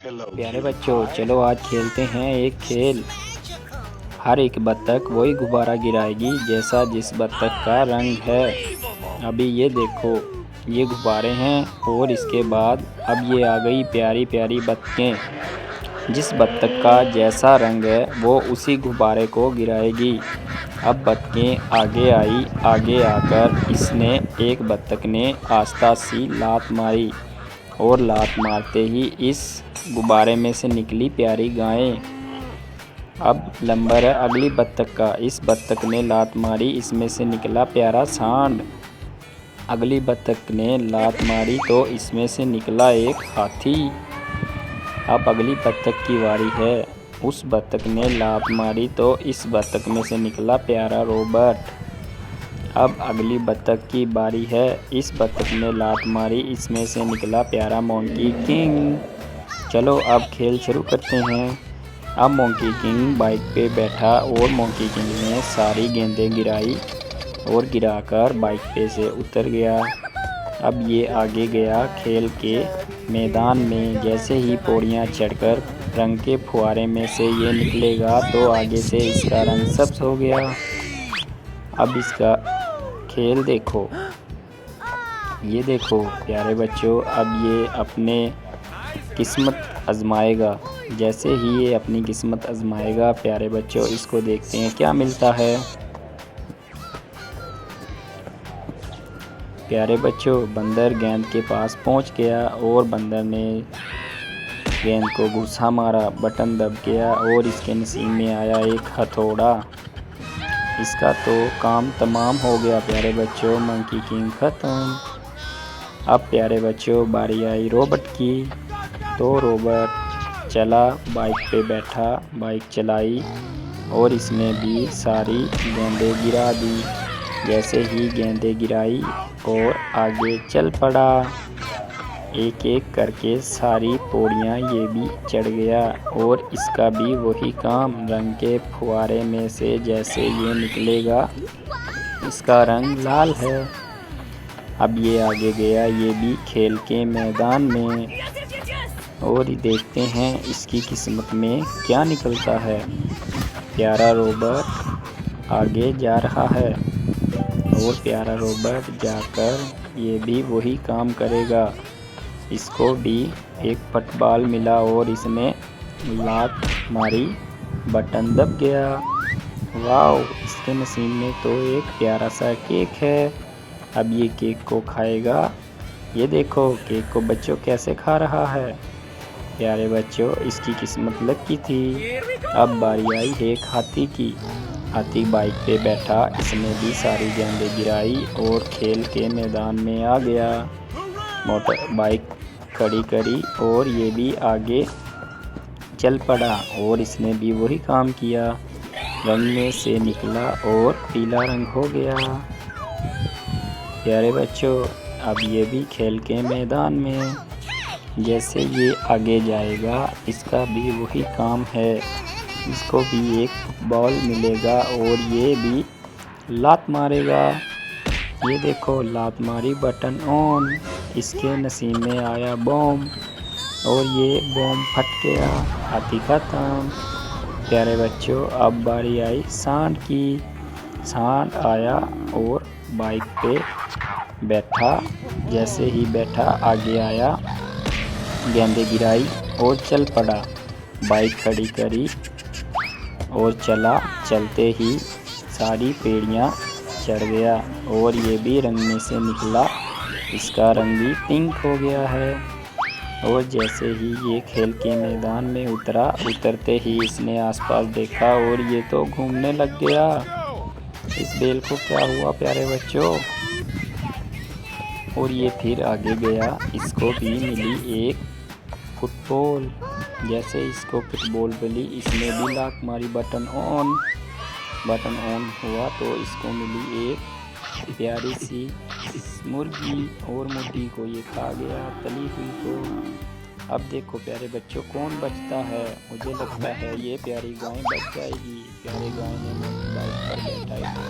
प्यारे बच्चों, चलो आज खेलते हैं एक खेल। हर एक बत्तख वही गुब्बारा गिराएगी जैसा जिस बत्तख का रंग है। अभी ये देखो, ये गुब्बारे हैं और इसके बाद अब ये आ गई प्यारी प्यारी बत्तखें। जिस बत्तख का जैसा रंग है वो उसी गुब्बारे को गिराएगी। अब बत्तखें आगे आई, आगे आकर इसने एक बत्तख ने आस्ता सी लात मारी और लात मारते ही इस गुब्बारे में से निकली प्यारी गायें। अब नंबर है अगली बत्तख का। इस बत्तख ने लात मारी, इसमें से निकला प्यारा सांड। अगली बत्तख ने लात मारी तो इसमें से निकला एक हाथी। अब अगली बत्तख की बारी है। उस बत्तख ने लात मारी तो इस बत्तख में से निकला प्यारा रोबोट। अब अगली बत्तख की बारी है। इस बत्तख ने लात मारी, इसमें से निकला प्यारा मोंकी किंग। चलो अब खेल शुरू करते हैं। अब मोंकी किंग बाइक पे बैठा और मोंकी किंग ने सारी गेंदें गिराई और गिराकर बाइक पे से उतर गया। अब ये आगे गया खेल के मैदान में। जैसे ही पौड़ियाँ चढ़कर रंग के फुहारे में से ये निकलेगा तो आगे से इसका रंग सब्ज हो गया। अब इसका खेल देखो, ये देखो प्यारे बच्चों, अब ये अपने किस्मत आजमाएगा। जैसे ही ये अपनी किस्मत आजमाएगा प्यारे बच्चों, इसको देखते हैं क्या मिलता है। प्यारे बच्चों, बंदर गेंद के पास पहुंच गया और बंदर ने गेंद को घुसा मारा, बटन दब गया और इसके नसीब में आया एक हथौड़ा। इसका तो काम तमाम हो गया प्यारे बच्चों, मंकी किंग खत्म। अब प्यारे बच्चों बारी आई रोबोट की। तो रोबोट चला, बाइक पे बैठा, बाइक चलाई और इसने भी सारी गेंदें गिरा दी। जैसे ही गेंदें गिराई और आगे चल पड़ा, एक एक करके सारी पौड़ियाँ ये भी चढ़ गया और इसका भी वही काम। रंग के फुहारे में से जैसे ये निकलेगा इसका रंग लाल है। अब ये आगे गया, ये भी खेल के मैदान में, और देखते हैं इसकी किस्मत में क्या निकलता है। प्यारा रोबोट आगे जा रहा है और प्यारा रोबोट जाकर ये भी वही काम करेगा। इसको भी एक फुटबॉल मिला और इसने लात मारी, बटन दब गया। वाओ, इसके नसीब में तो एक प्यारा सा केक है। अब ये केक को खाएगा। ये देखो केक को बच्चों कैसे खा रहा है। प्यारे बच्चों, इसकी किस्मत लकी थी। अब बारी आई एक हाथी की। हाथी बाइक पे बैठा, इसने भी सारी गेंदें गिराई और खेल के मैदान में आ गया। मोटर बाइक खड़ी करी और ये भी आगे चल पड़ा और इसने भी वही काम किया। रंग में से निकला और पीला रंग हो गया। प्यारे बच्चों, अब ये भी खेल के मैदान में। जैसे ये आगे जाएगा इसका भी वही काम है। इसको भी एक बॉल मिलेगा और ये भी लात मारेगा। ये देखो लात मारी, बटन ऑन। इसके नसीब में आया बॉम्ब और ये बॉम्ब फट गया। हाथी खत्म। प्यारे बच्चों, अब बारी आई सांड की। सांड आया और बाइक पे बैठा। जैसे ही बैठा आगे आया, गेंदें गिराई और चल पड़ा। बाइक खड़ी करी और चला। चलते ही सारी पेड़ियाँ चढ़ गया और ये भी रंग में से निकला। इसका रंग भी पिंक हो गया है। और जैसे ही ये खेल के मैदान में उतरा, उतरते ही इसने आसपास देखा और ये तो घूमने लग गया। इस बेल को क्या हुआ प्यारे बच्चों। और ये फिर आगे गया, इसको भी मिली एक फुटबॉल। जैसे इसको फुटबॉल मिली, इसने भी लात मारी, बटन ऑन। बटन ऑन हुआ तो इसको मिली एक प्यारी सी मुर्गी और मुर्गी को ये खा गया, तली हुई को। अब देखो प्यारे बच्चों कौन बचता है। मुझे लगता है ये प्यारी गाय बच जाएगी। प्यारे गाय ने बाइक पर बैठा है।